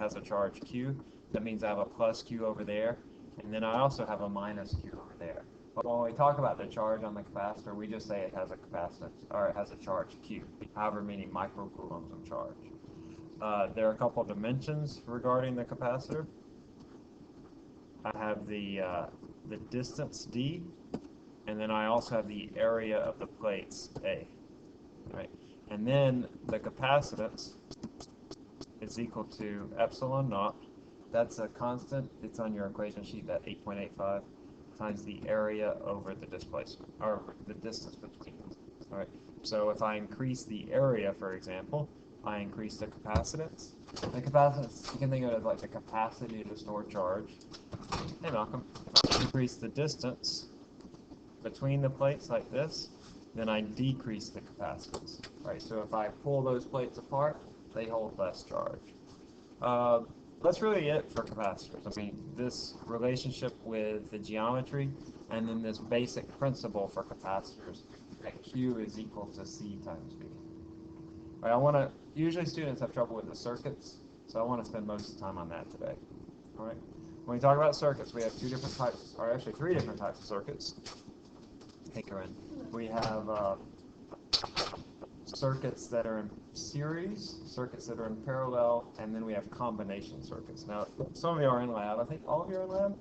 has a charge Q. That means I have a plus Q over there, and then I also have a minus Q over there. But when we talk about the charge on the capacitor, we just say it has a capacitance, or it has a charge Q, however many microcoulombs of charge. There are a couple of dimensions regarding the capacitor. I have the distance D, and then I also have the area of the plates A. Right? And then the capacitance is equal to epsilon naught. That's a constant. It's on your equation sheet, that 8.85, times the area over the displacement, or the distance between them. All right. So if I increase the area, for example, I increase the capacitance. The capacitance, you can think of it as like the capacity to store charge. Hey, Malcolm. If I increase the distance between the plates like this, then I decrease the capacitance. Right. So if I pull those plates apart, they hold less charge. That's really it for capacitors. I mean, this relationship with the geometry, and then this basic principle for capacitors, that Q is equal to C times V. All right, usually students have trouble with the circuits, so I want to spend most of the time on that today. All right. When we talk about circuits, we have two different types, or actually three different types of circuits. Hey, Corinne. We have circuits that are in series, circuits that are in parallel, and then we have combination circuits. Now, some of you are in lab. I think all of you are in lab?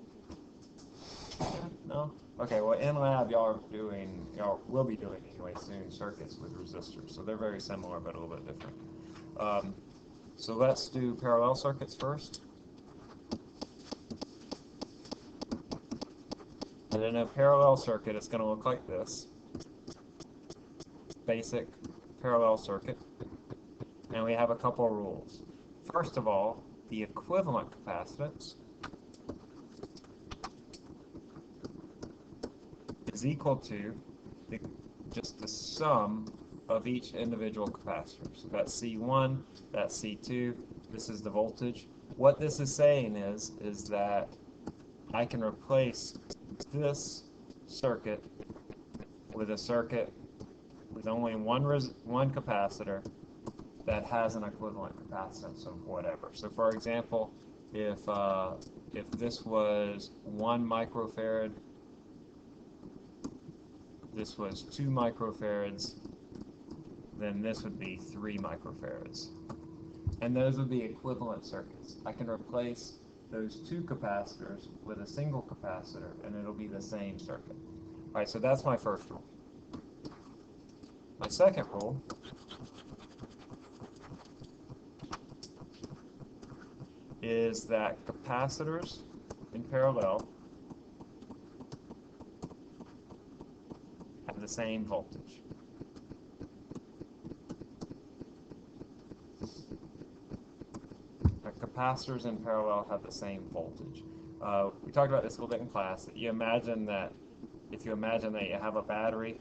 No? Okay, well, in lab, y'all will be doing anyway soon, circuits with resistors. So they're very similar, but a little bit different. So let's do parallel circuits first. And in a parallel circuit, it's going to look like this. Basic parallel circuit. And we have a couple of rules. First of all, the equivalent capacitance is equal to just the sum of each individual capacitor. So that's C1, that's C2, this is the voltage. What this is saying is that I can replace this circuit with a circuit with only one capacitor that has an equivalent capacitance of whatever. So for example, if this was 1 microfarad, this was 2 microfarads, then this would be 3 microfarads. And those would be equivalent circuits. I can replace those two capacitors with a single capacitor, and it'll be the same circuit. All right, so that's my first rule. My second rule is that capacitors in parallel have the same voltage. Capacitors in parallel have the same voltage. We talked about this a little bit in class. If you imagine that you have a battery,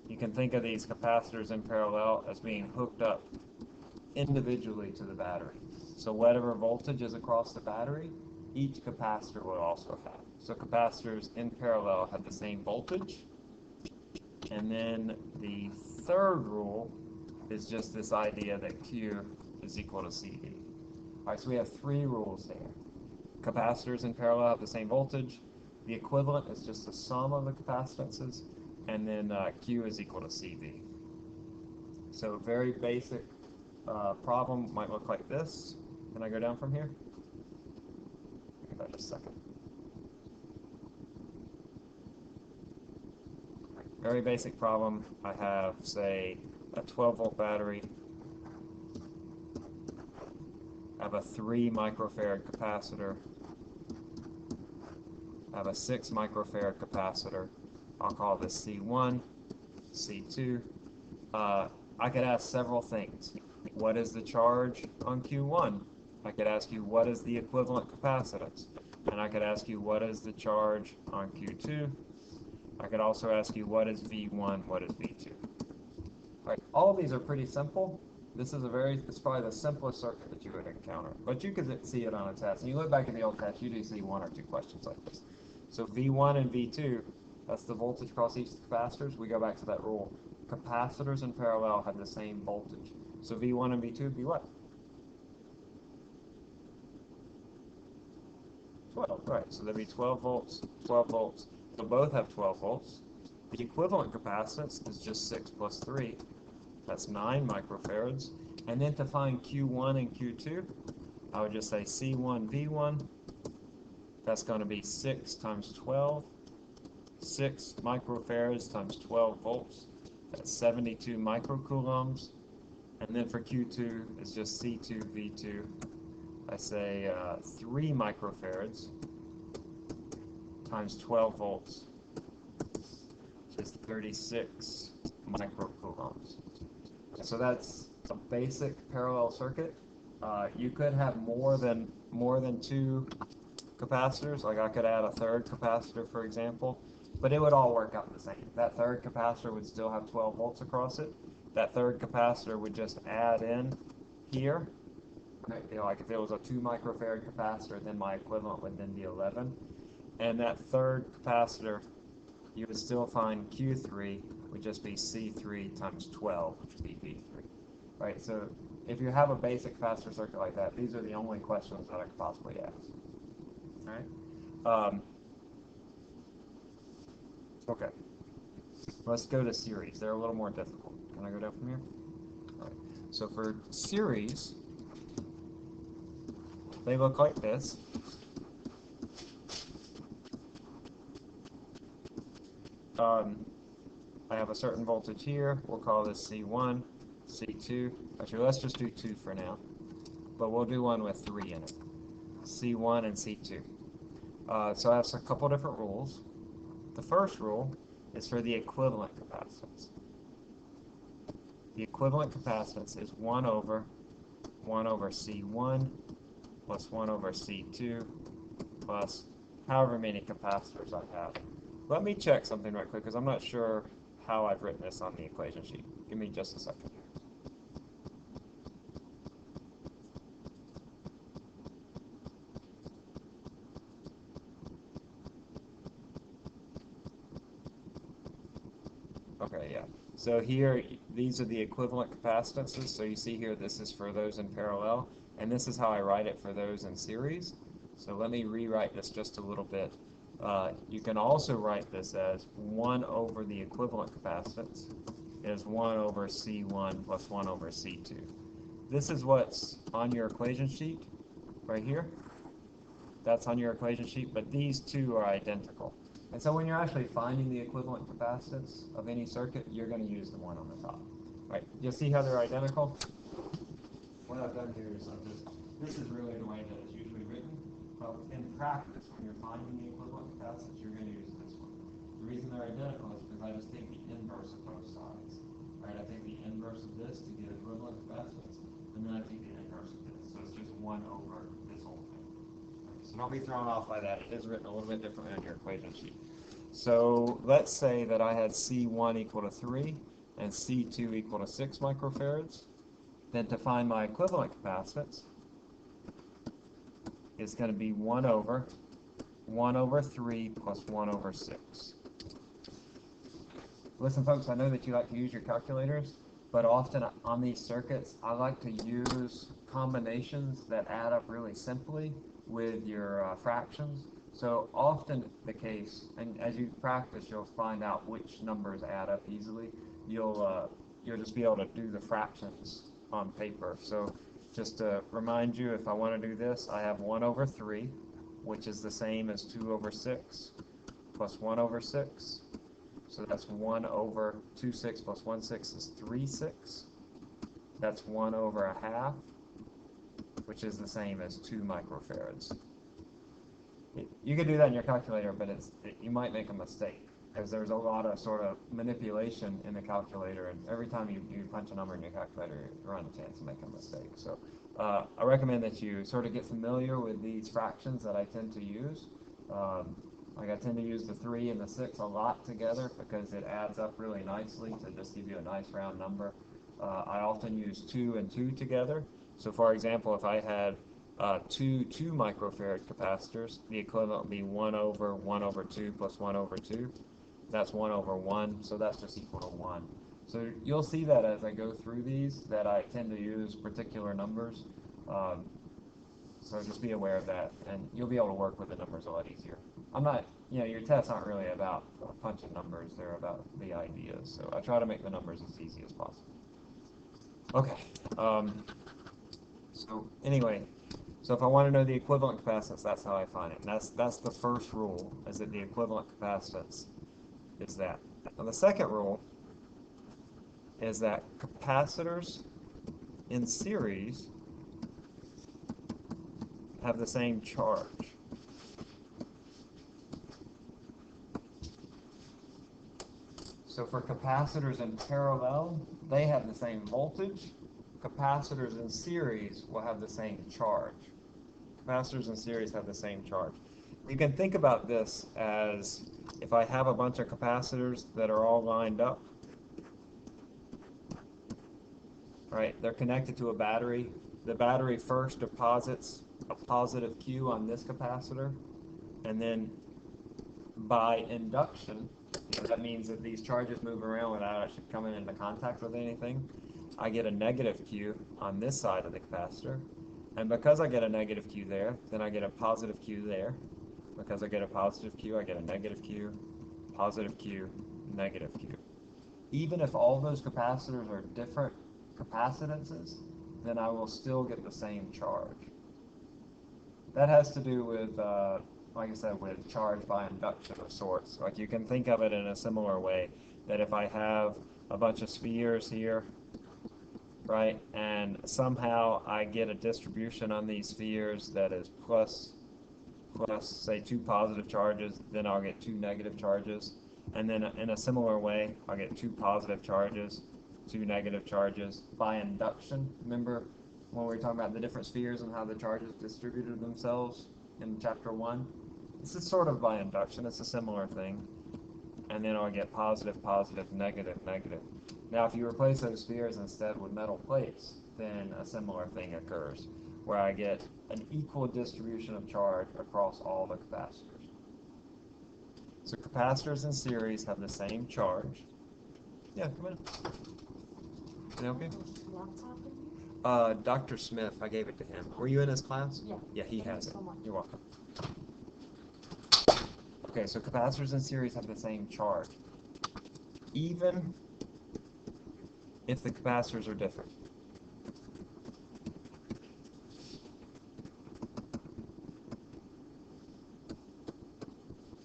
you can think of these capacitors in parallel as being hooked up individually to the battery. So whatever voltage is across the battery, each capacitor will also have. So capacitors in parallel have the same voltage. And then the third rule is just this idea that Q is equal to CV. All right, so we have three rules there. Capacitors in parallel have the same voltage. The equivalent is just the sum of the capacitances. And then Q is equal to CV. So a very basic problem might look like this. Can I go down from here? Give that just a second. Very basic problem. I have, say, a 12-volt battery. I have a 3 microfarad capacitor. I have a 6 microfarad capacitor. I'll call this C1, C2. I could ask several things. What is the charge on Q1? I could ask you what is the equivalent capacitance? And I could ask you what is the charge on Q2? I could also ask you what is V1, what is V2? All right, all of these are pretty simple. This is it's probably the simplest circuit that you would encounter, but you could see it on a test. And you look back at the old test, you do see 1 or 2 questions like this. So V1 and V2, that's the voltage across each of the capacitors. We go back to that rule. Capacitors in parallel have the same voltage. So V1 and V2 would be what? 12, right. So there'd be 12 volts, 12 volts. So both have 12 volts. The equivalent capacitance is just 6 plus 3. That's 9 microfarads. And then to find Q1 and Q2, I would just say C1, V1. That's going to be 6 times 12. 6 microfarads times 12 volts. That's 72 microcoulombs. And then for Q2, it's just C2, V2. I say 3 microfarads times 12 volts, which is 36 microcoulombs. So that's a basic parallel circuit. You could have more than 2 capacitors. Like I could add a third capacitor, for example, but it would all work out the same. That third capacitor would still have 12 volts across it. That third capacitor would just add in here. You know, like if it was a 2 microfarad capacitor, then my equivalent would then be 11. And that third capacitor, you would still find Q3 would just be C3 times 12, which would be V3. Right, so if you have a basic capacitor circuit like that, these are the only questions that I could possibly ask. All right. Okay. Let's go to series. They're a little more difficult. Can I go down from here? All right. So for series, they look like this. I have a certain voltage here. We'll call this C1, C2. Actually, let's just do 2 for now. But we'll do one with 3 in it. C1 and C2. So I have a couple different rules. The first rule is for the equivalent capacitance. The equivalent capacitance is 1 over C1 plus 1 over C2 plus however many capacitors I have. Let me check something right quick because I'm not sure how I've written this on the equation sheet. Give me just a second. Okay, yeah. So here, these are the equivalent capacitances. So you see here, this is for those in parallel, and this is how I write it for those in series. So let me rewrite this just a little bit. You can also write this as 1 over the equivalent capacitance is 1 over C1 plus 1 over C2. This is what's on your equation sheet right here. That's on your equation sheet, but these two are identical. And so when you're actually finding the equivalent capacitance of any circuit, you're going to use the one on the top. Right? You'll see how they're identical? What I've done here is this is really the way that it's usually written, but in practice, when you're finding the equivalent capacitance, you're going to use this one. The reason they're identical is because I just take the inverse of both sides. Right? I take the inverse of this to get equivalent capacitance, and then I take the inverse of this. So it's just 1 over this whole thing. So don't be thrown off by that. It is written a little bit differently on your equation sheet. So let's say that I had C1 equal to 3 and C2 equal to 6 microfarads. Then to find my equivalent capacitance, it's going to be 1 over 3 plus 1 over 6. Listen, folks, I know that you like to use your calculators, but often on these circuits, I like to use combinations that add up really simply with your fractions. So often the case, and as you practice, you'll find out which numbers add up easily. You'll just be able to do the fractions on paper. So just to remind you, if I want to do this, I have 1 over 3, which is the same as 2 over 6 plus 1 over 6. So that's 1 over 2 6 plus 1 6 is 3 6. That's 1 over a half, which is the same as 2 microfarads. You can do that in your calculator, but you might make a mistake because there's a lot of sort of manipulation in the calculator, and every time you punch a number in your calculator, you run a chance of making a mistake. So I recommend that you sort of get familiar with these fractions that I tend to use. Like I tend to use the 3 and the 6 a lot together because it adds up really nicely to just give you a nice round number. I often use 2 and 2 together. So for example, if I had two 2 microfarad capacitors, the equivalent would be 1 over 2 plus 1 over 2. That's 1 over 1, so that's just equal to 1. So you'll see that as I go through these, that I tend to use particular numbers. So just be aware of that, and you'll be able to work with the numbers a lot easier. I'm not, your tests aren't really about punching numbers, they're about the ideas. So I try to make the numbers as easy as possible. Okay, so anyway, so if I want to know the equivalent capacitance, that's how I find it. And that's the first rule, is that the equivalent capacitance is that. Now the second rule is that capacitors in series have the same charge. So for capacitors in parallel, they have the same voltage. Capacitors in series will have the same charge. Capacitors in series have the same charge. You can think about this as if I have a bunch of capacitors that are all lined up, right? They're connected to a battery. The battery first deposits a positive Q on this capacitor, and then by induction, that means that these charges move around without actually coming into contact with anything. I get a negative Q on this side of the capacitor, and because I get a negative Q there, then I get a positive Q there. Because I get a positive Q, I get a negative Q, positive Q, negative Q. Even if all those capacitors are different capacitances, then I will still get the same charge. That has to do with, like I said, with charge by induction of sorts. Like you can think of it in a similar way, that if I have a bunch of spheres here, right, and somehow I get a distribution on these spheres that is plus, say, 2 positive charges, then I'll get 2 negative charges. And then in a similar way, I'll get 2 positive charges, 2 negative charges by induction. Remember when we were talking about the different spheres and how the charges distributed themselves in chapter 1? This is sort of by induction. It's a similar thing. And then I'll get positive, positive, negative, negative. Now, if you replace those spheres instead with metal plates, then a similar thing occurs, where I get an equal distribution of charge across all the capacitors. So capacitors in series have the same charge. Yeah, come in. Is that okay? Dr. Smith, I gave it to him. Were you in his class? Yeah. Yeah, he has it. You're welcome. Okay, so capacitors in series have the same charge, even if the capacitors are different.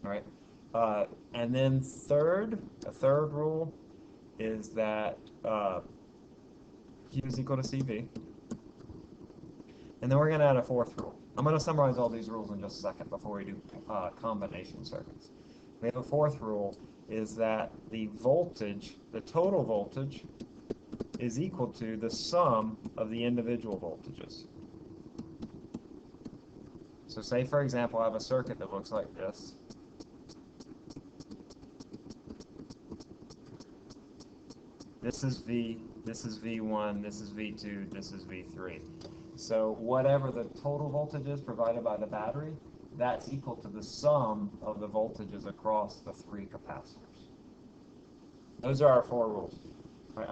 All right. And then a third rule is that Q is equal to CV. And then we're going to add a fourth rule. I'm going to summarize all these rules in just a second before we do combination circuits. We have a fourth rule, is that the voltage, the total voltage, is equal to the sum of the individual voltages. So say, for example, I have a circuit that looks like this. This is V, this is V1, this is V2, this is V3. So whatever the total voltage is provided by the battery, that's equal to the sum of the voltages across the 3 capacitors. Those are our 4 rules. All right,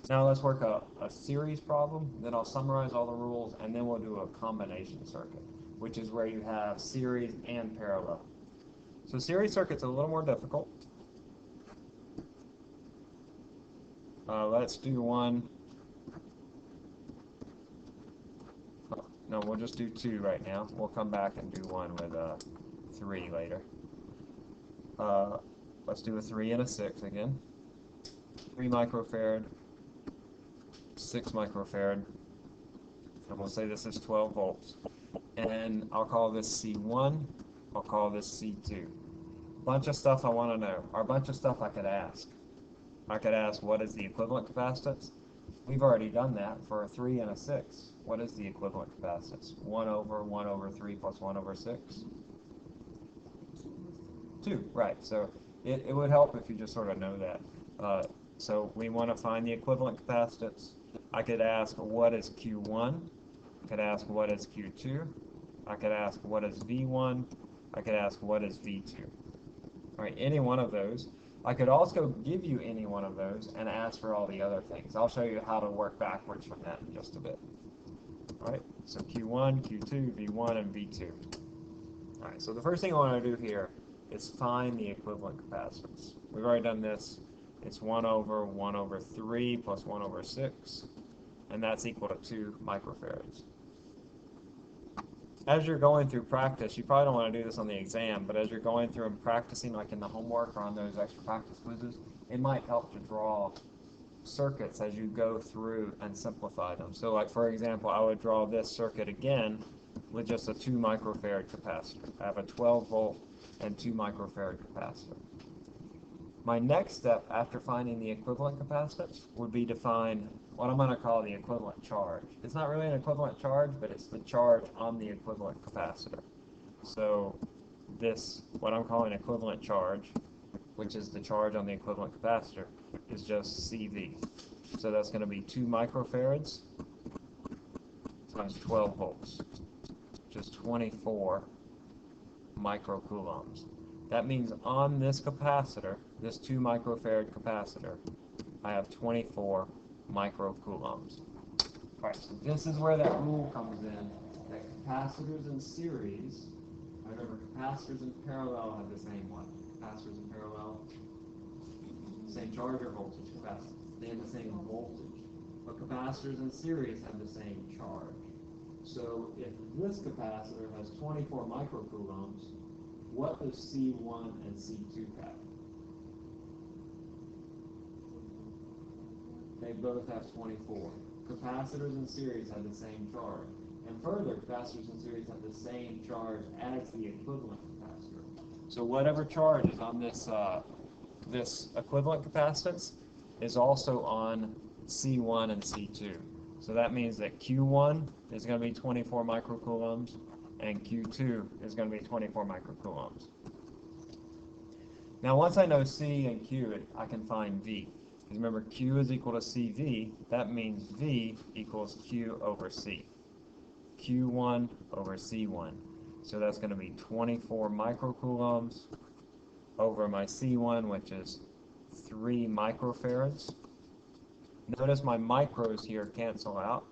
now let's work a series problem, then I'll summarize all the rules, and then we'll do a combination circuit, which is where you have series and parallel. So series circuit's a little more difficult. Let's do one. No, we'll just do 2 right now. We'll come back and do one with 3 later. Let's do a 3 and a 6 again. 3 microfarad, 6 microfarad, and we'll say this is 12 volts. And I'll call this C1, I'll call this C2. Bunch of stuff I want to know, or a bunch of stuff I could ask. I could ask, what is the equivalent capacitance? We've already done that for a 3 and a 6. What is the equivalent capacitance? 1 over 3 plus 1 over 6? 2, right. So it would help if you just sort of know that. So we want to find the equivalent capacitance. I could ask, what is Q1? I could ask, what is Q2? I could ask, what is V1? I could ask, what is V2? All right, any one of those. I could also give you any one of those and ask for all the other things. I'll show you how to work backwards from that in just a bit. Right? So Q1, Q2, V1, and V2. All right, so the first thing I want to do here is find the equivalent capacitance. We've already done this. It's 1 over 3 plus 1 over 6, and that's equal to 2 microfarads. As you're going through practice, you probably don't want to do this on the exam, but as you're going through and practicing, like in the homework or on those extra practice quizzes, it might help to draw circuits as you go through and simplify them. So like for example, I would draw this circuit again with just a 2 microfarad capacitor. I have a 12 volt and 2 microfarad capacitor. My next step after finding the equivalent capacitance would be to find what I'm going to call the equivalent charge. It's not really an equivalent charge, but it's the charge on the equivalent capacitor. So this, what I'm calling equivalent charge, which is the charge on the equivalent capacitor, is just CV. So that's going to be 2 microfarads times 12 volts, which is 24 microcoulombs. That means on this capacitor, this 2 microfarad capacitor, I have 24 microcoulombs. Alright, so this is where that rule comes in, that capacitors in series, remember capacitors in parallel have the same one. Capacitors in parallel, same charge or voltage. Capacitors, they have the same voltage. But capacitors in series have the same charge. So if this capacitor has 24 microcoulombs, what does C1 and C2 have? They both have 24. Capacitors in series have the same charge. And further, capacitors in series have the same charge as the equivalent capacitor. So whatever charge is on this this equivalent capacitance is also on C1 and C2. So that means that Q1 is going to be 24 microcoulombs and Q2 is going to be 24 microcoulombs. Now once I know C and Q, I can find V. Because remember, Q is equal to CV, that means V equals Q over C. Q1 over C1. So that's going to be 24 microcoulombs over my C1, which is 3 microfarads. Notice my micros here cancel out.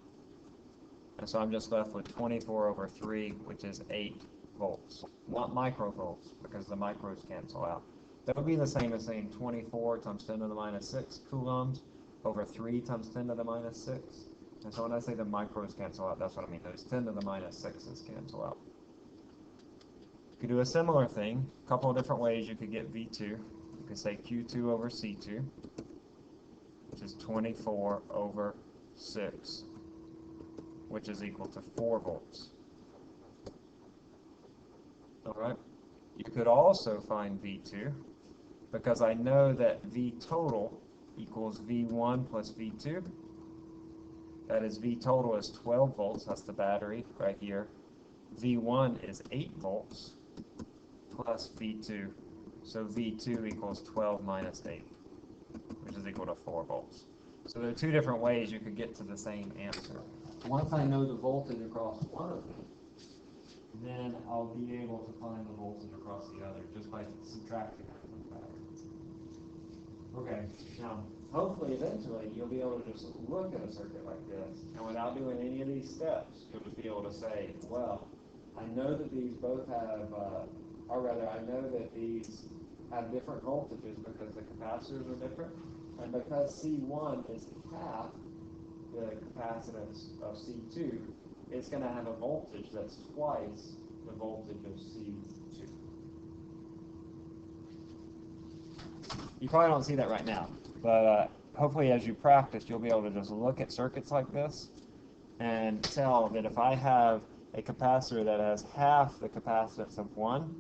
And so I'm just left with 24 over 3, which is 8 volts. Not microvolts, because the micros cancel out. That would be the same as saying 24 times 10 to the minus 6 coulombs over 3 times 10 to the minus 6. And so when I say the micros cancel out, that's what I mean. Those 10 to the minus 6s cancel out. You could do a similar thing, a couple of different ways you could get V2. You could say Q2 over C2, which is 24 over 6, which is equal to 4 volts. Alright? You could also find V2, because I know that V total equals V1 plus V2. That is, V total is 12 volts, that's the battery right here. V1 is 8 volts plus V2. So V2 equals 12 minus 8, which is equal to 4 volts. So there are two different ways you could get to the same answer. Once I know the voltage across one of them, then I'll be able to find the voltage across the other just by subtracting that from the battery. Okay, now hopefully eventually you'll be able to just look at a circuit like this, and without doing any of these steps, you'll just be able to say, well, I know that these both have, or rather, I know that these have different voltages because the capacitors are different, and because C1 is half the capacitance of C2, it's going to have a voltage that's twice the voltage of C2. You probably don't see that right now, but hopefully as you practice, you'll be able to just look at circuits like this and tell that if I have a capacitor that has half the capacitance of one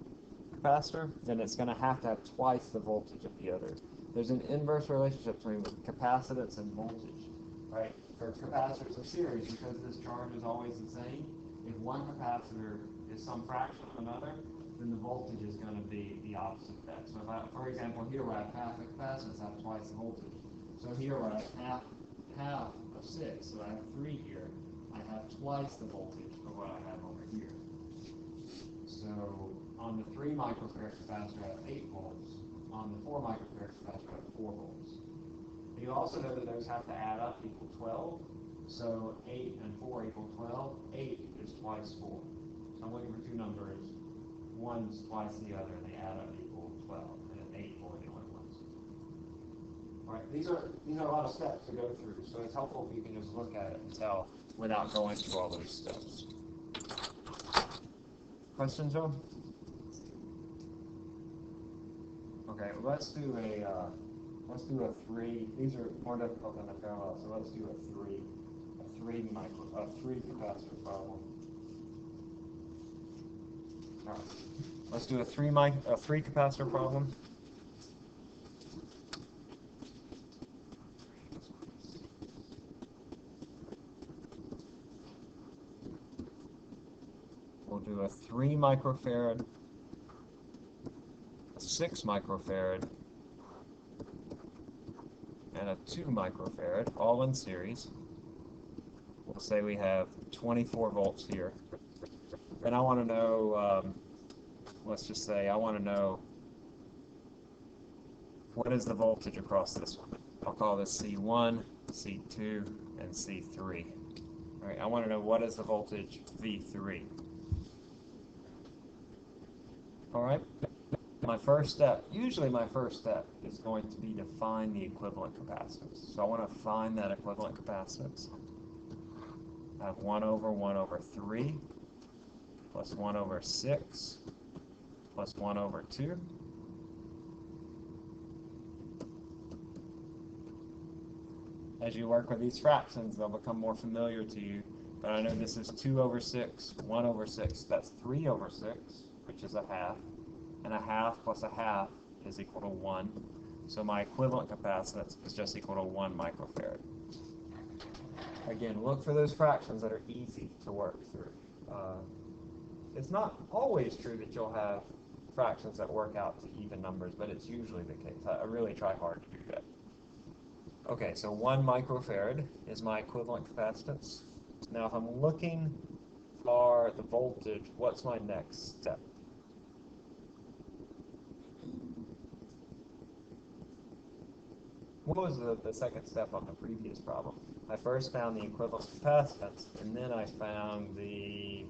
capacitor, then it's going to have twice the voltage of the other. There's an inverse relationship between capacitance and voltage, right? For capacitors in series, because this charge is always the same, if one capacitor is some fraction of another, then the voltage is going to be the opposite of that. So if I, for example, here where I have half the capacitance, I have twice the voltage. So here where I have half of 6, so I have 3 here, I have twice the voltage of what I have over here. So on the 3 microfarad capacitor, I have 8 volts. On the 4 microfarad capacitor, I have 4 volts. You also know that those have to add up to equal 12. So 8 and 4 equal 12. 8 is twice 4. So I'm looking for two numbers. One's twice the other, and they add up to equal 12. And then 8, 4 are the only ones. All right, these are a lot of steps to go through, so it's helpful if you can just look at it and tell without going through all those steps. Questions, Joe? Okay, well, let's do a 3. These are more difficult than a parallel, so let's do a 3 capacitor problem. All right, let's do a 3 capacitor problem. We'll do a 3 microfarad, a 6 microfarad, and a 2 microfarad, all in series. We'll say we have 24 volts here. And I want to know, let's just say I want to know what is the voltage across this one. I'll call this C1, C2, and C3. All right, I want to know what is the voltage V3. All right, usually my first step is going to be to find the equivalent capacitance. So I want to find that equivalent capacitance. I have 1 over 3 plus 1 over 6 plus 1 over 2. As you work with these fractions, they'll become more familiar to you. But I know this is 2 over 6, 1 over 6. That's 3 over 6, which is a half. And a half plus a half is equal to 1. So my equivalent capacitance is just equal to 1 microfarad. Again, look for those fractions that are easy to work through. It's not always true that you'll have fractions that work out to even numbers, but it's usually the case. I really try hard to do that. Okay, so 1 microfarad is my equivalent capacitance. Now, if I'm looking for the voltage, what's my next step? What was the second step on the previous problem? I first found the equivalent capacitance, and then I found the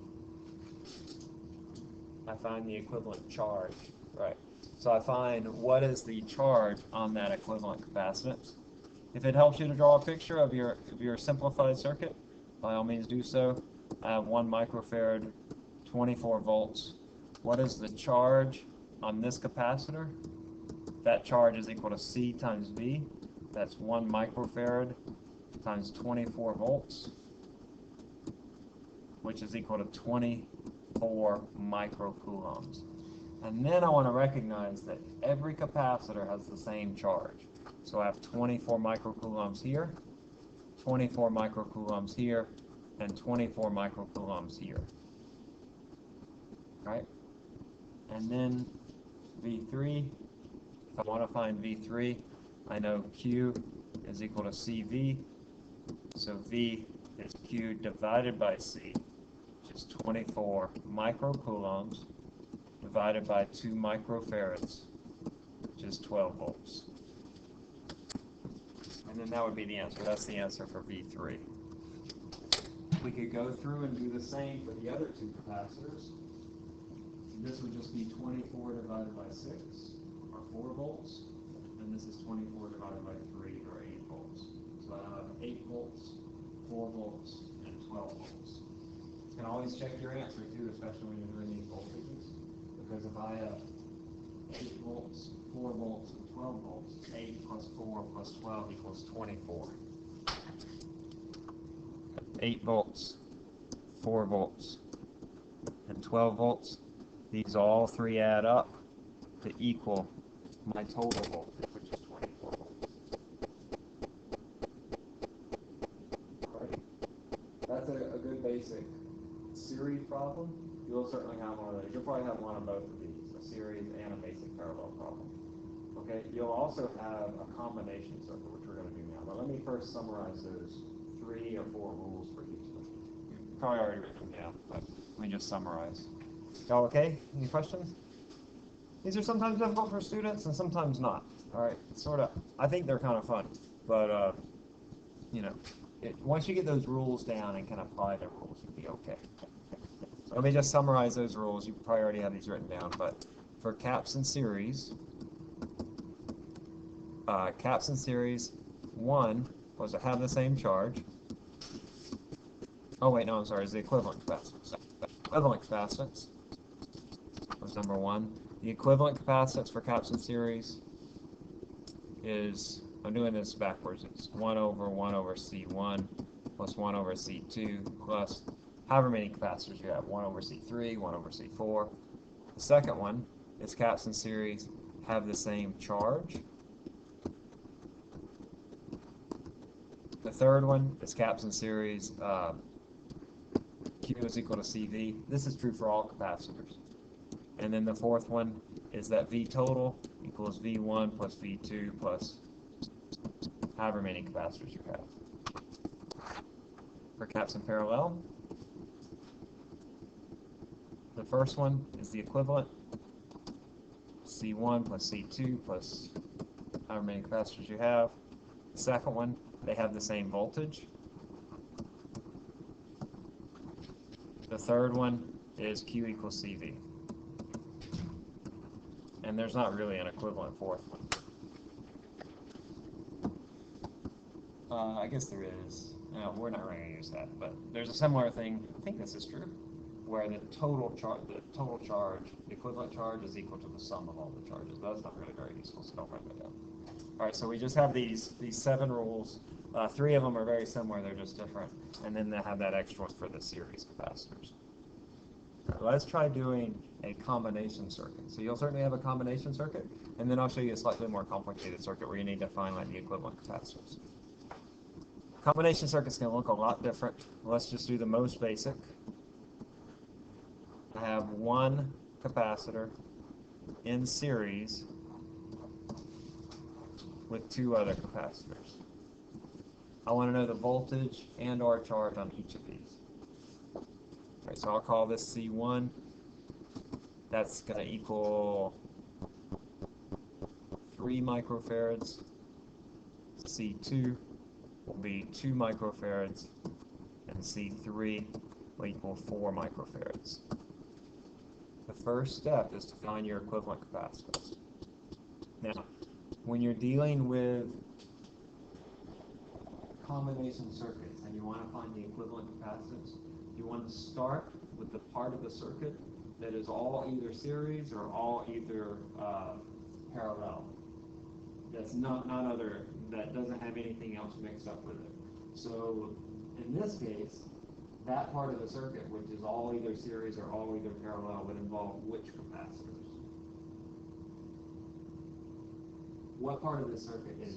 equivalent charge, right? So I find what is the charge on that equivalent capacitance. If it helps you to draw a picture of your simplified circuit, by all means do so. I have 1 microfarad, 24 volts. What is the charge on this capacitor? That charge is equal to C times V. That's 1 microfarad times 24 volts, which is equal to 24 microcoulombs. And then I want to recognize that every capacitor has the same charge. So I have 24 microcoulombs here, 24 microcoulombs here, and 24 microcoulombs here. Right? And then V3, if I want to find V3, I know Q is equal to CV, so V is Q divided by C, which is 24 microcoulombs divided by 2 microfarads, which is 12 volts. And then that would be the answer. That's the answer for V3. We could go through and do the same for the other 2 capacitors. This would just be 24 divided by 6, or 4 volts. And this is 24 divided by 3, or 8 volts. So I have 8 volts, 4 volts, and 12 volts. You can always check your answer too, especially when you're doing these voltages. Because if I have 8 volts, 4 volts, and 12 volts, 8 plus 4 plus 12 equals 24. 8 volts, 4 volts, and 12 volts. These all 3 add up to equal my total voltage, which is 24 volts. Right. That's a good basic series problem. You'll certainly have one of those. You'll probably have one of both of these, a series and a basic parallel problem. Okay, you'll also have a combination circuit, which we're going to do now. But let me first summarize those 3 or 4 rules for each of them. You've probably already written them down, but let me just summarize. Y'all okay? Any questions? These are sometimes difficult for students and sometimes not. All right, sort of. I think they're kind of fun, but you know, once you get those rules down and can apply the rules, you'll be okay. So let me just summarize those rules. You probably already have these written down, but for caps and series, one was to have the same charge. Oh wait, no, I'm sorry, it's the equivalent capacitance. Equivalent capacitance was number one. The equivalent capacitance for caps and series is, I'm doing this backwards, it's 1 over C1 plus 1 over C2 plus however many capacitors you have, 1 over C3, 1 over C4. The second one is caps and series have the same charge. The third one is caps and series Q is equal to CV. This is true for all capacitors. And then the fourth one is that V total equals V1 plus V2 plus however many capacitors you have. For caps in parallel, the first one is the equivalent, C1 plus C2 plus however many capacitors you have. The second one, they have the same voltage. The third one is Q equals CV. And there's not really an equivalent fourth one. I guess there is. No, we're not going to use that, but there's a similar thing. I think this is true, where the total charge, the equivalent charge, is equal to the sum of all the charges. That's not really very useful, so don't write that down. All right, so we just have these 7 rules. 3 of them are very similar; they're just different, and then they have that extra one for the series capacitors. Let's try doing a combination circuit. So you'll certainly have a combination circuit, and then I'll show you a slightly more complicated circuit where you need to find like the equivalent capacitors. Combination circuit's going to look a lot different. Let's just do the most basic. I have one capacitor in series with 2 other capacitors. I want to know the voltage and or charge on each of these. All right, so I'll call this C1. That's going to equal 3 microfarads. C2 will be 2 microfarads, and C3 will equal 4 microfarads. The first step is to find your equivalent capacitance. Now, when you're dealing with combination circuits and you want to find the equivalent capacitance, you want to start with the part of the circuit that is all either series or all either parallel. That's not other, that doesn't have anything else mixed up with it. So in this case, that part of the circuit, which is all either series or all either parallel, would involve which capacitors? What part of the circuit is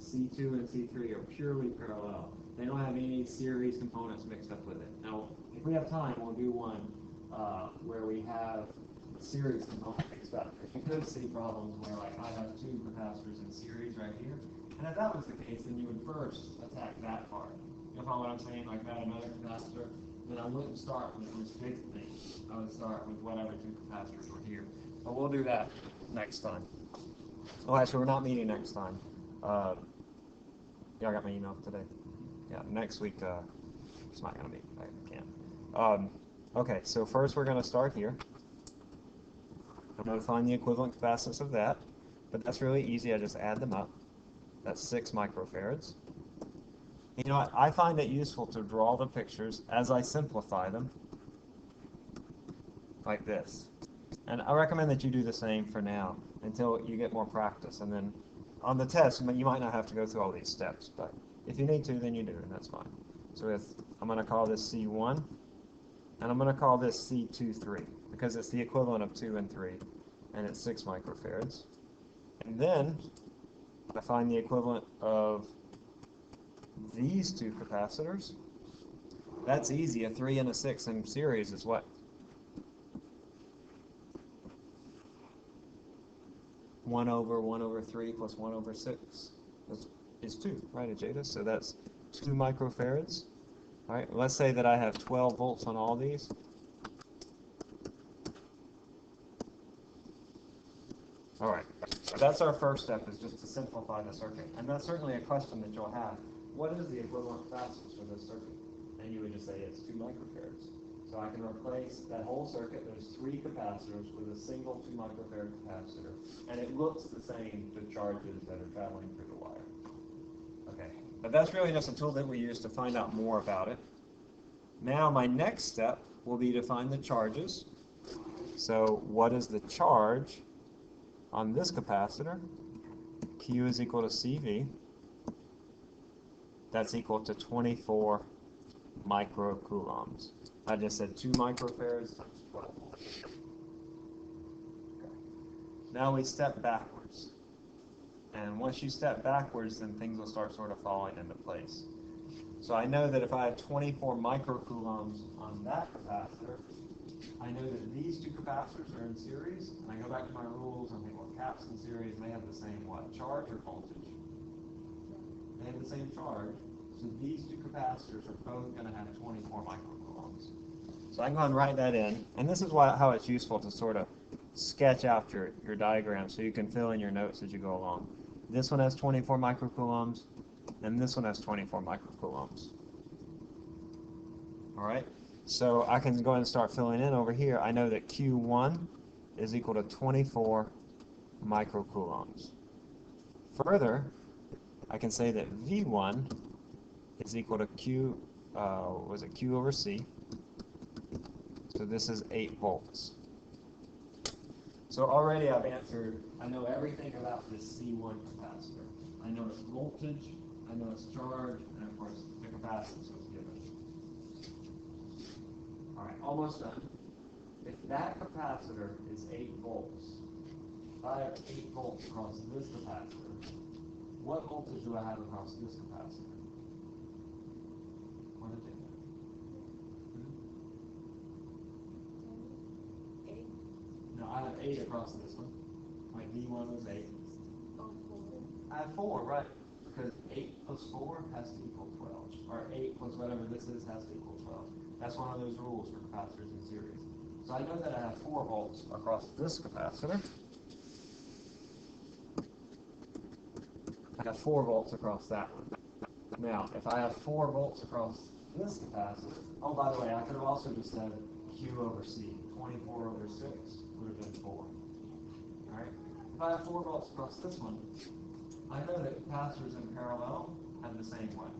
C2 and C3 are purely parallel. They don't have any series components mixed up with it. Now, if we have time, we'll do one where we have series components mixed up. You could see problems where, like, I have 2 capacitors in series right here. And if that was the case, then you would first attack that part. You know what I'm saying? Like that, another capacitor. Then I wouldn't start with this big thing. I would start with whatever 2 capacitors were here. But we'll do that next time. Oh, actually, we're not meeting next time. Y'all got my email today? Yeah, next week, it's not going to be. I can't. Okay, so first we're going to start here. I'm going to find the equivalent capacitance of that. But that's really easy. I just add them up. That's 6 microfarads. You know what? I find it useful to draw the pictures as I simplify them, like this. And I recommend that you do the same for now until you get more practice. And then on the test, you might not have to go through all these steps, but if you need to, then you do, and that's fine. So I'm going to call this C1, and I'm going to call this C23, because it's the equivalent of 2 and 3, and it's 6 microfarads. And then I find the equivalent of these 2 capacitors. That's easy. A 3 and a 6 in series is what? 1 over 3 plus 1 over 6 is 2, right, Ajada? So that's 2 microfarads. All right, let's say that I have 12 volts on all these. All right, so that's our first step, is just to simplify the circuit. And that's certainly a question that you'll have. what is the equivalent capacitance for this circuit? And you would just say it's 2 microfarads. So I can replace that whole circuit, those 3 capacitors, with a single 2 microfarad capacitor. And it looks the same to charges that are traveling through the wire. Okay, but that's really just a tool that we use to find out more about it. Now my next step will be to find the charges. So what is the charge on this capacitor? Q is equal to CV. That's equal to 24 microcoulombs. I just said 2 microfarads times 12. Okay. Now we step backwards. And once you step backwards, then things will start sort of falling into place. So I know that if I have 24 microcoulombs on that capacitor, I know that these 2 capacitors are in series, and I go back to my rules and think, well, caps in series, and they have the same what? Charge or voltage? They have the same charge, so these 2 capacitors are both going to have 24 microcoulombs. So I can go and write that in, and this is how it's useful to sort of sketch out your diagram so you can fill in your notes as you go along. This one has 24 microcoulombs, and this one has 24 microcoulombs. All right? So I can go ahead and start filling in over here. I know that Q1 is equal to 24 microcoulombs. Further, I can say that V1 is equal to Q over C. So this is 8 volts. So already I've answered, I know everything about this C1 capacitor. I know its voltage, I know its charge, and of course the capacitance was given. Alright, almost done. If that capacitor is 8 volts, if I have 8 volts across this capacitor, what voltage do I have across this capacitor? What did it do? 8. No, I have 8 across this one. My V1 was 8. I have 4, right? Because 8 plus 4 has to equal 12. Or 8 plus whatever this is has to equal 12. That's one of those rules for capacitors in series. So I know that I have 4 volts across this capacitor. I have 4 volts across that one. Now, if I have 4 volts across this capacitor, oh, by the way, I could have also just said Q over C. 24 over 6 would have been 4. All right? If I have 4 volts across this one, I know that capacitors in parallel have the same what?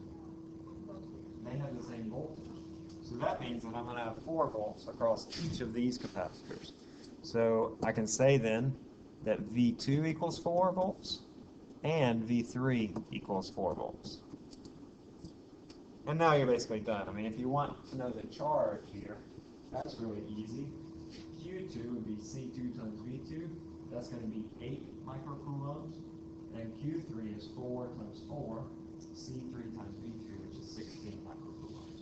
They have the same voltage. So that means that I'm going to have 4 volts across each of these capacitors. So I can say then that V2 equals 4 volts and V3 equals 4 volts. And now you're basically done. I mean, if you want to know the charge here, that's really easy. Q2 would be C2 times V2. That's going to be 8 microcoulombs. And Q3 is 4 times 4, C3 times V3, which is 16 microcoulombs.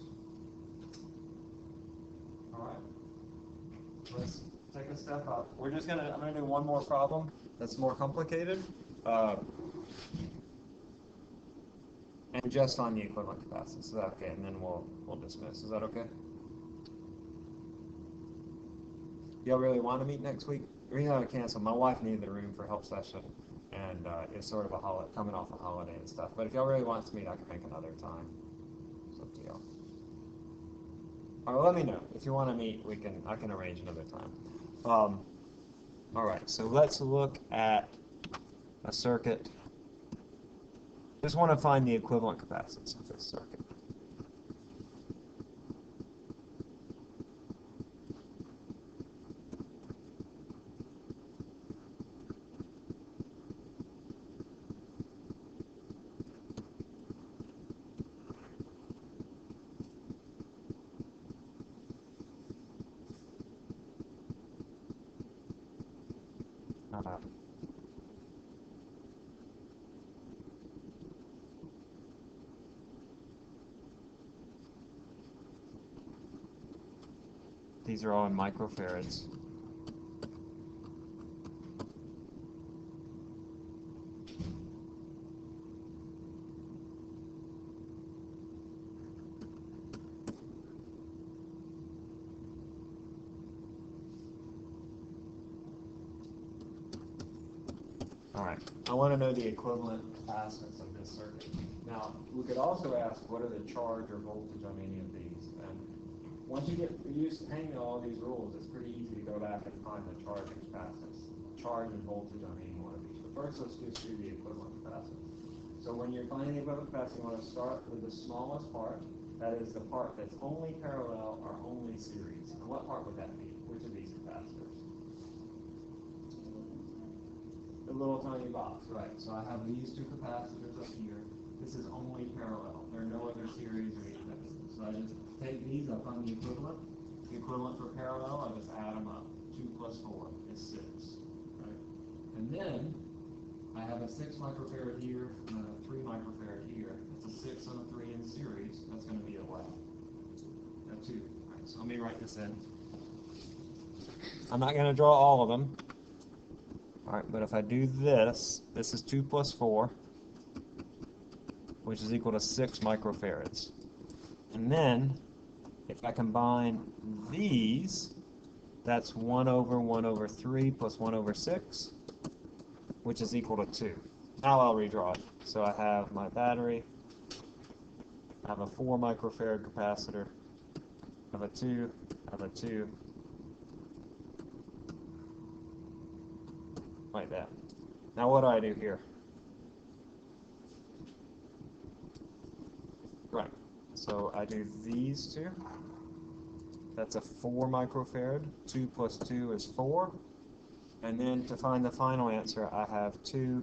All right. Let's take a step up. I'm going to do one more problem that's more complicated. And just on the equivalent capacitance. Is that okay? And then we'll dismiss. Is that okay? Y'all really want to meet next week? The reason I cancel, my wife needed the room for help session, and it's sort of a holiday, coming off a holiday and stuff. But if y'all really want to meet, I can make another time. It's up to y'all. All right, let me know if you want to meet. I can arrange another time. All right, so let's look at a circuit. Just want to find the equivalent capacitance of this circuit. These are all in microfarads. All right, I want to know the equivalent capacitance of this circuit. Now, we could also ask, what are the charge or voltage on any of these? And once you get used to hanging all these rules, it's pretty easy to go back and find the charge and capacitance, charge and voltage on any one of these. But first, let's just do the equivalent capacitance. So when you're finding the equivalent capacitance, you want to start with the smallest part. That is the part that's only parallel or only series. And what part would that be? Which of these capacitors? The little tiny box, right. So I have these two capacitors up here. This is only parallel. There are no other series or anything. So I just take these, I find the equivalent. The equivalent for parallel, I just add them up. 2 plus 4 is 6. Right? And then I have a 6 microfarad here and a 3 microfarad here. It's a 6 and a 3 in series. That's going to be a what? A 2. Right, so let me write this in. I'm not going to draw all of them. All right, but if I do this, this is 2 plus 4, which is equal to 6 microfarads. And then, if I combine these, that's 1 over 3 plus 1 over 6, which is equal to 2. Now I'll redraw it. So I have my battery, I have a 4 microfarad capacitor, I have a 2, I have a 2, like that. Now what do I do here? Right, so I do these two. That's a 4 microfarad. 2 plus 2 is 4. And then to find the final answer, I have two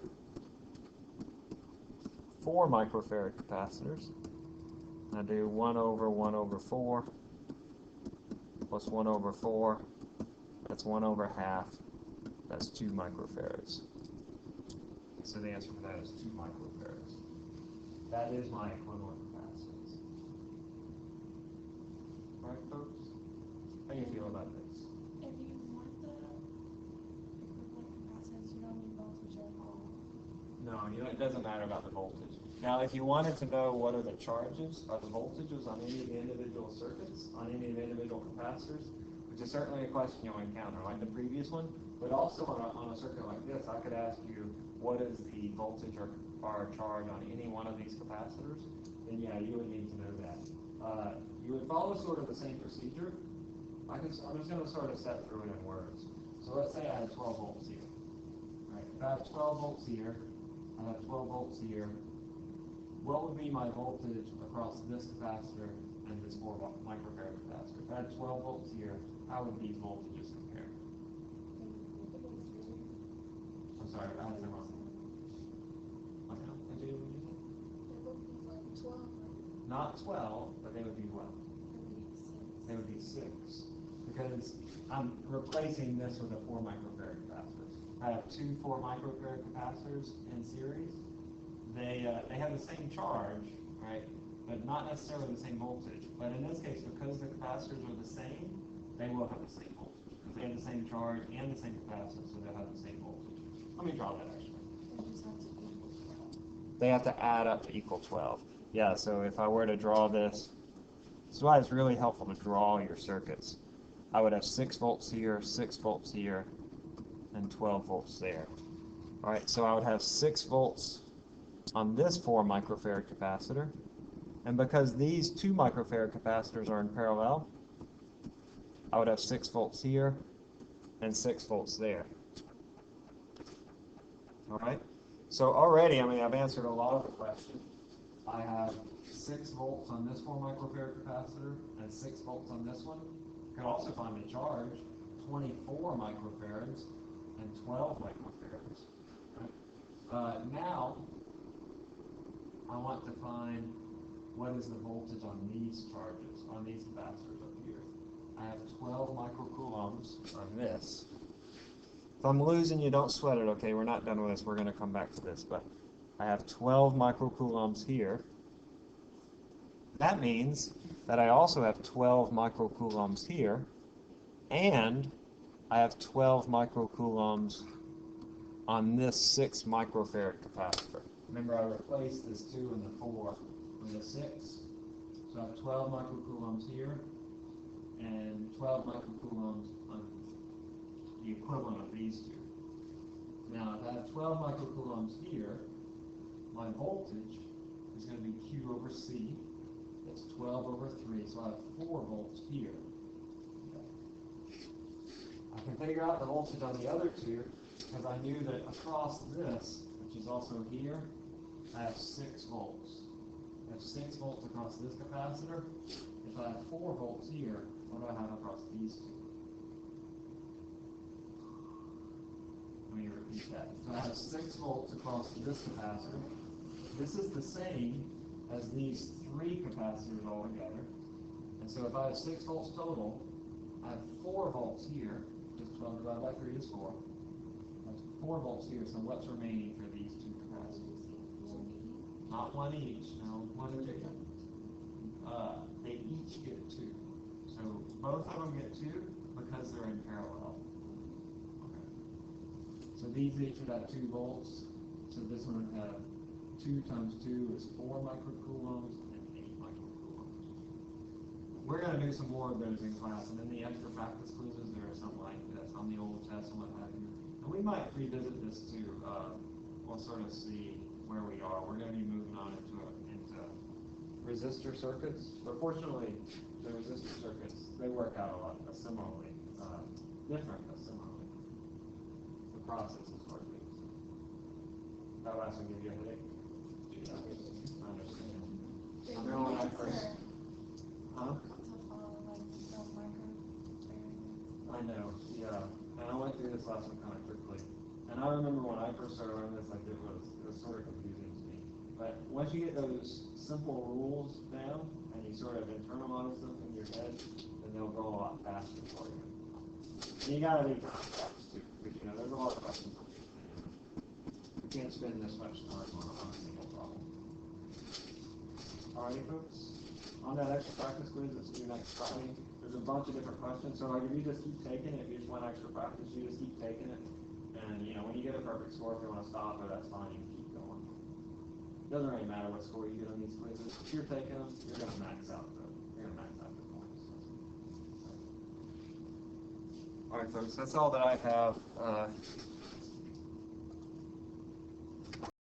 4 microfarad capacitors. I do 1 over 4 plus 1 over 4. That's 1 over half. That's 2 microfarads. So the answer for that is 2 microfarads. That is my equivalent capacitance. All right, folks? How do you feel about this? If you want the equivalent capacitance, you don't need voltage at all. No, it doesn't matter about the voltage. Now, if you wanted to know what are the charges or the voltages on any of the individual circuits, on any of the individual capacitors, which is certainly a question you'll encounter, like the previous one, but also on a circuit like this, I could ask you, what is the voltage or charge on any one of these capacitors? Then yeah, you would need to know that. You would follow sort of the same procedure. I'm just going to sort of step through it in words. So let's say I have 12 volts here. Right. If I have 12 volts here, I have 12 volts here. What would be my voltage across this capacitor and this 4 microfarad capacitor? If I had 12 volts here, how would these voltages compare? I'm sorry, I had them wrong. Okay, It would be like 12. Not 12, but they would be what? They would be 6. Because I'm replacing this with a 4 microfarad capacitor. I have two 4 microfarad capacitors in series. They have the same charge, right? But not necessarily the same voltage. But in this case, because the capacitors are the same, they will have the same voltage. Because they have the same charge and the same capacitance, so they'll have the same voltage. Let me draw that actually. They have to add up to equal 12. Yeah, so if I were to draw this, this is why it's really helpful to draw your circuits. I would have 6 volts here, 6 volts here, and 12 volts there. All right, so I would have 6 volts on this 4 microfarad capacitor. And because these 2 microfarad capacitors are in parallel, I would have 6 volts here and 6 volts there. All right, so already, I mean, I've answered a lot of the questions. I have 6 volts on this 4 microfarad capacitor and 6 volts on this one. You could also find the charge, 24 microfarads and 12 microfarads. Now, I want to find what is the voltage on these charges, on these capacitors up here. I have 12 microcoulombs on this. If I'm losing you, don't sweat it, okay? We're not done with this. We're going to come back to this. But I have 12 microcoulombs here. That means that I also have 12 microcoulombs here. And I have 12 microcoulombs on this 6 microfarad capacitor. Remember, I replaced this 2 and the 4 with a 6. So I have 12 microcoulombs here and 12 microcoulombs on the equivalent of these two. Now, if I have 12 microcoulombs here, my voltage is going to be Q over C. It's 12 over 3, so I have 4 volts here. I can figure out the voltage on the other two because I knew that across this, which is also here, I have 6 volts. I have 6 volts across this capacitor. If I have 4 volts here, what do I have across these two? Let me repeat that. So I have 6 volts across this capacitor. This is the same as these 3 capacitors all together. And so if I have 6 volts total, I have 4 volts here. Just 12 divided by 3 is 4. That's 4 volts here. So what's remaining for these 2 capacitors? Not one each. No, one each. They each get 2. So both of them get 2 because they're in parallel. Okay. So these each would have 2 volts. So this one would have 2 times 2 is 4 microcoulombs and 8 microcoulombs. We're going to do some more of those in class, and in the extra practice quizzes, there are some like this on the old test and what have you. And we might revisit this too. We'll sort of see where we are. We're going to be moving on into resistor circuits, but fortunately, the resistor circuits, they work out a lot similarly, different but similarly. The process is hard to do. That last one give you a headache? Yeah, I understand. I remember when I first, huh? I know, yeah. And I went through this last one kind of quickly. And I remember when I first started learning this, like it was sort of confusing to me. But once you get those simple rules down and you sort of internalize them in your head, then they'll go a lot faster for you. And you gotta be concepts too, because you know there's a lot of questions. You can't spend this much time on a single problem. Alrighty, folks. On that extra practice quiz that's due next Friday, there's a bunch of different questions. So like if you just keep taking it, if you just want extra practice, you just keep taking it. And you know, when you get a perfect score, if you want to stop it, that's fine. You can keep going. It doesn't really matter what score you get on these quizzes. If you're taking them, you're going to max out the points. All right, folks. That's all that I have.